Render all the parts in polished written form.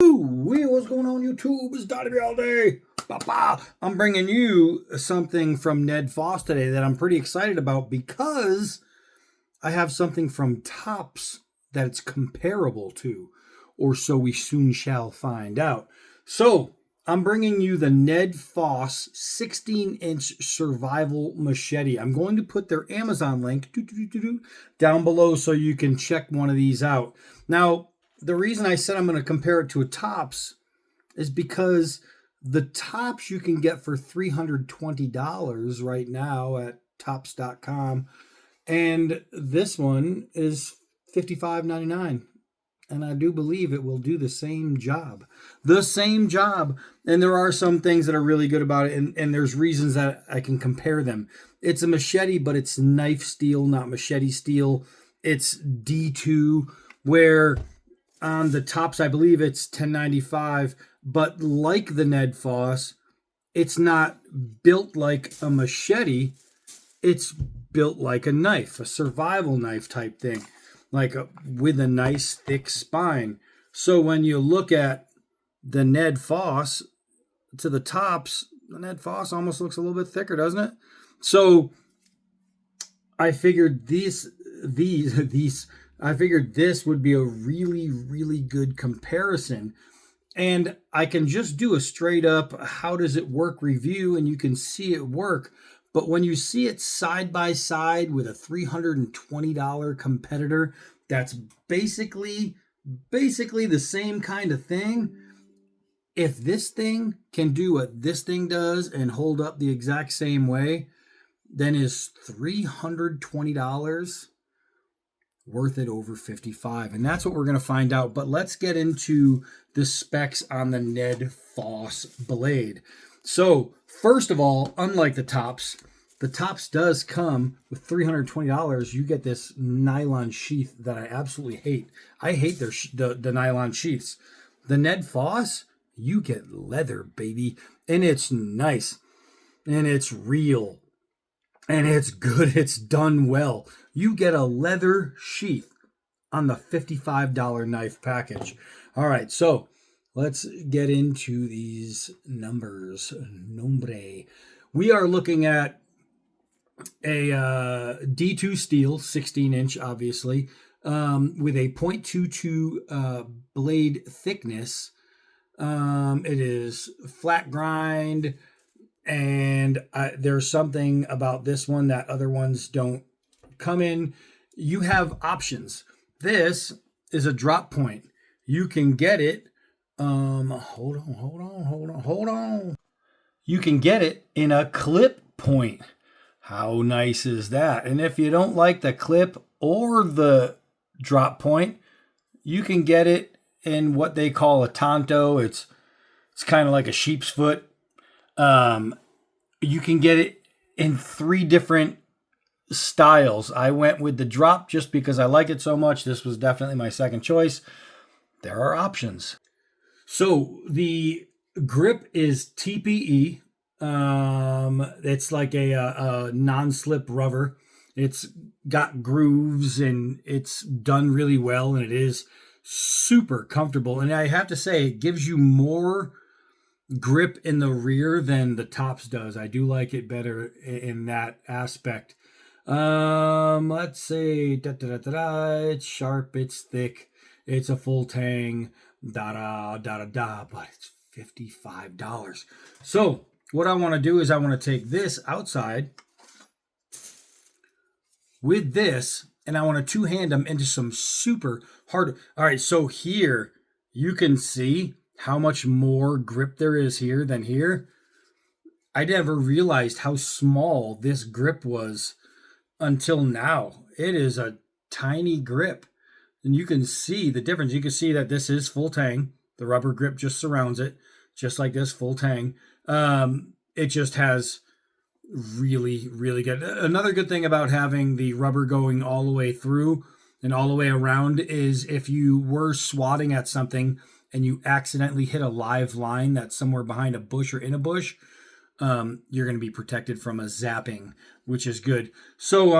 What's going on YouTube? It's Donnie all day. Papa. I'm bringing you something from NedFoss today that I'm pretty excited about because I have something from Tops that it's comparable to, or so we soon shall find out. So I'm bringing you the NedFoss 16-inch survival machete. I'm going to put their Amazon link down below so you can check one of these out. Now, the reason I said I'm going to compare it to a Tops is because the Tops you can get for $320 right now at tops.com. And this one is $55.99. And I do believe it will do the same job. The same job. And there are some things that are really good about it. And there's reasons that I can compare them. It's a machete, but it's knife steel, not machete steel. It's D2, where on the Tops, I believe it's $10.95, but like the NedFoss, it's not built like a machete. It's built like a knife, a survival knife type thing, with a nice thick spine. So when you look at the NedFoss to the Tops, the NedFoss almost looks a little bit thicker, doesn't it? So I figured I figured this would be a really, really good comparison. And I can just do a straight up, how does it work review, and you can see it work. But when you see it side by side with a $320 competitor, that's basically the same kind of thing. If this thing can do what this thing does and hold up the exact same way, then is $320 worth it over 55? And that's what we're going to find out. But let's get into the specs on the NedFoss blade. So first of all, unlike the Tops does come with $320. You get this nylon sheath that I absolutely hate. I hate the nylon sheaths. The NedFoss, you get leather, baby, and it's nice, and it's real, and it's good. It's done well. You get a leather sheath on the $55 knife package. All right, so let's get into these numbers. Nombre. We are looking at a D2 steel, 16-inch, obviously, with a 0.22 blade thickness. It is flat grind, and there's something about this one that other ones don't come in. You have options. This is a drop point. You can get it. Hold on. You can get it in a clip point. How nice is that? And if you don't like the clip or the drop point, you can get it in what they call a tanto. It's kind of like a sheep's foot. You can get it in 3 different styles. I went with the drop just because I like it so much. This was definitely my second choice. There are options. So the grip is TPE. It's like a non-slip rubber. It's got grooves and it's done really well, and it is super comfortable. And I have to say, it gives you more grip in the rear than the Tops does. I do like it better in that aspect. Let's say it's sharp, it's thick, it's a full tang, but it's $55. So what I want to do is I want to take this outside with this, and I want to two-hand them into some super hard. All right, so here you can see how much more grip there is here than here. I never realized how small this grip was until now. It is a tiny grip, and you can see the difference. You can see that this is full tang. The rubber grip just surrounds it, just like this, full tang. It just has really, really good. Another good thing about having the rubber going all the way through and all the way around is if you were swatting at something and you accidentally hit a live line that's somewhere behind a bush or in a bush, you're going to be protected from a zapping, which is good. So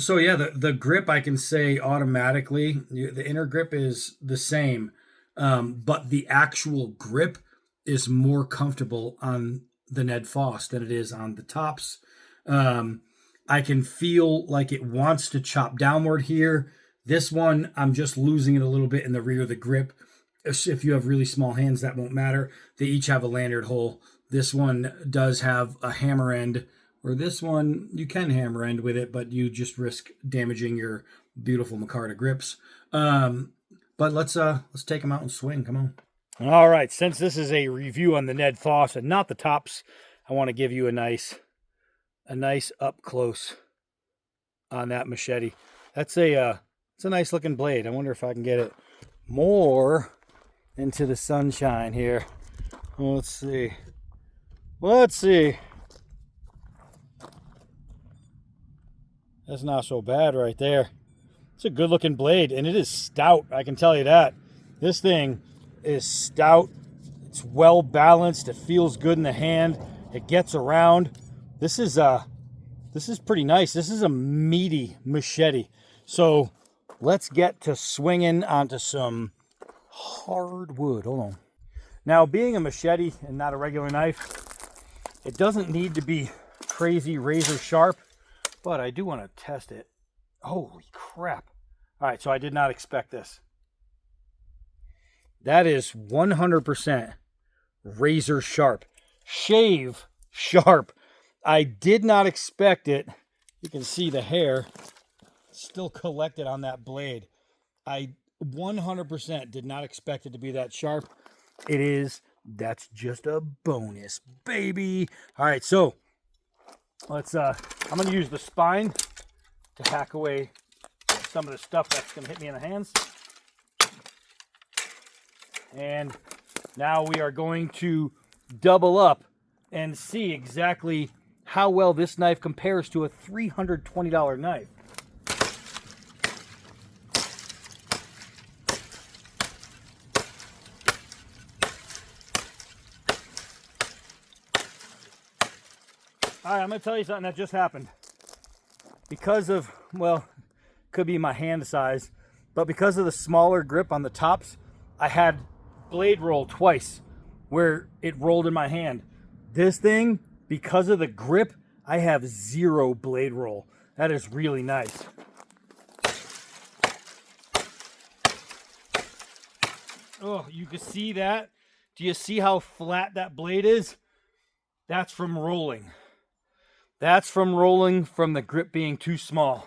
yeah, the grip, I can say automatically, the inner grip is the same. but the actual grip is more comfortable on the NedFoss than it is on the tops. I can feel like it wants to chop downward here. This one, I'm just losing it a little bit in the rear of the grip. If you have really small hands, that won't matter. They each have a lanyard hole. This one does have a hammer end, or this one, you can hammer end with it, but you just risk damaging your beautiful micarta grips. But let's take them out and swing. Come on. All right, since this is a review on the NedFoss and not the tops, I want to give you a nice up close on that machete. That's it's a nice looking blade. I wonder if I can get it more into the sunshine here. Let's see. That's not so bad right there. It's a good looking blade, and it is stout, I can tell you that. This thing is stout. It's well balanced. It feels good in the hand. It gets around. This is pretty nice. This is a meaty machete. So let's get to swinging onto some hard wood. Hold on. Now, being a machete and not a regular knife, it doesn't need to be crazy razor sharp, but I do want to test it. Holy crap. All right, so I did not expect this. That is 100% razor sharp. Shave sharp. I did not expect it. You can see the hair still collected on that blade. I 100% did not expect it to be that sharp. It is. That's just a bonus, baby. All right, so let's I'm going to use the spine to hack away some of the stuff that's going to hit me in the hands. And now we are going to double up and see exactly how well this knife compares to a $320 knife. All right, I'm going to tell you something that just happened. Because of, well, could be my hand size, but because of the smaller grip on the tops, I had blade roll twice where it rolled in my hand. This thing, because of the grip, I have 0 blade roll. That is really nice. Oh, you can see that? Do you see how flat that blade is? That's from rolling. That's from rolling from the grip being too small.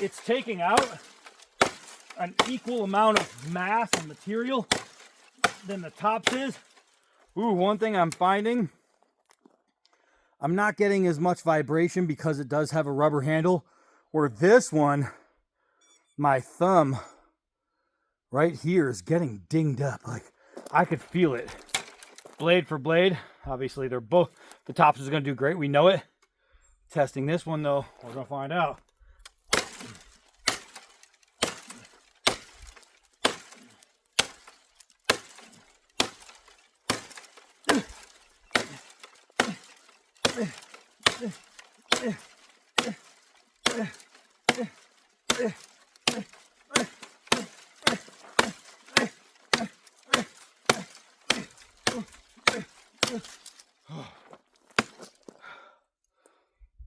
It's taking out an equal amount of mass and material than the tops is. Ooh, one thing I'm finding, I'm not getting as much vibration because it does have a rubber handle. Where this one, my thumb right here is getting dinged up. Like, I could feel it. Blade for blade. Obviously, they're both, the tops is going to do great. We know it. Testing this one, though, we're going to find out.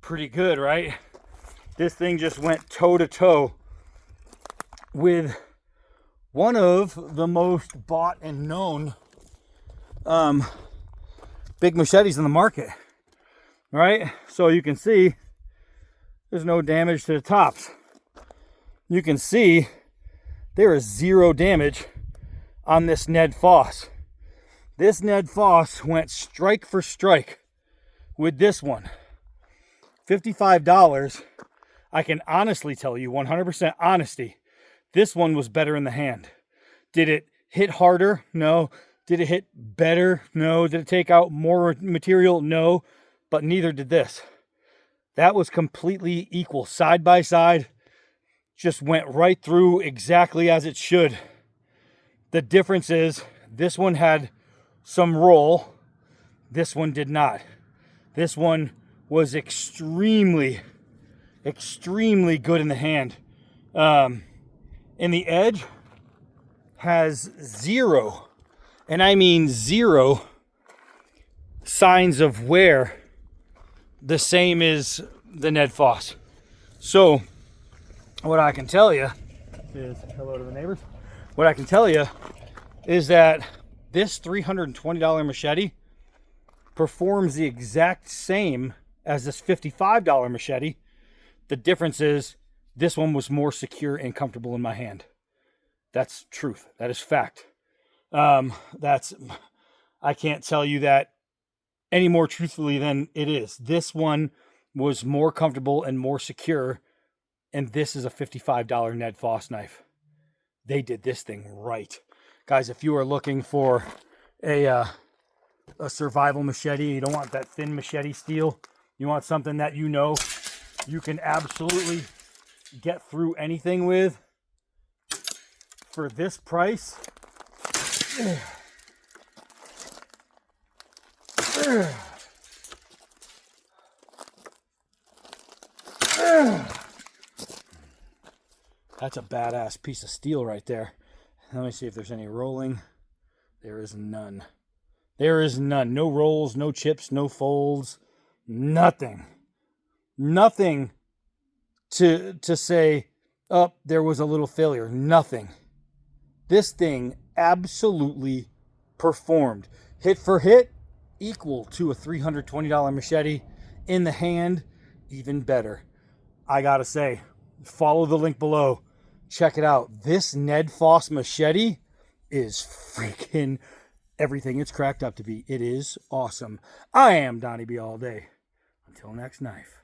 Pretty good, right? This thing just went toe to toe with one of the most bought and known big machetes in the market, right? So you can see there's no damage to the tops. You can see there is 0 damage on this NedFoss. This NedFoss went strike for strike with this one. $55. I can honestly tell you, 100% honesty, this one was better in the hand. Did it hit harder? No. Did it hit better? No. Did it take out more material? No. But neither did this. That was completely equal, side by side. Just went right through exactly as it should. The difference is this one had some roll. This one did not. This one was extremely good in the hand. And the edge has zero, and I mean zero, signs of wear, the same as the NedFoss. So what I can tell you is, hello to the neighbors. What I can tell you is that this $320 Machete performs the exact same as this $55 Machete. The difference is this one was more secure and comfortable in my hand. That's truth. That is fact. I can't tell you that any more truthfully than it is. This one was more comfortable and more secure, and this is a $55 NedFoss knife. They did this thing right. Guys, if you are looking for a survival machete, you don't want that thin machete steel, you want something that you know you can absolutely get through anything with, for this price, that's a badass piece of steel right there. Let me see if there's any rolling. There is none. There is none. No rolls, no chips, no folds, nothing. Nothing to say, oh, there was a little failure. Nothing. This thing absolutely performed. Hit for hit, equal to a $320 Machete. In the hand, even better. I gotta say, follow the link below. Check it out. This NedFoss Machete is freaking everything it's cracked up to be. It is awesome. I am Donnie B all day. Until next knife.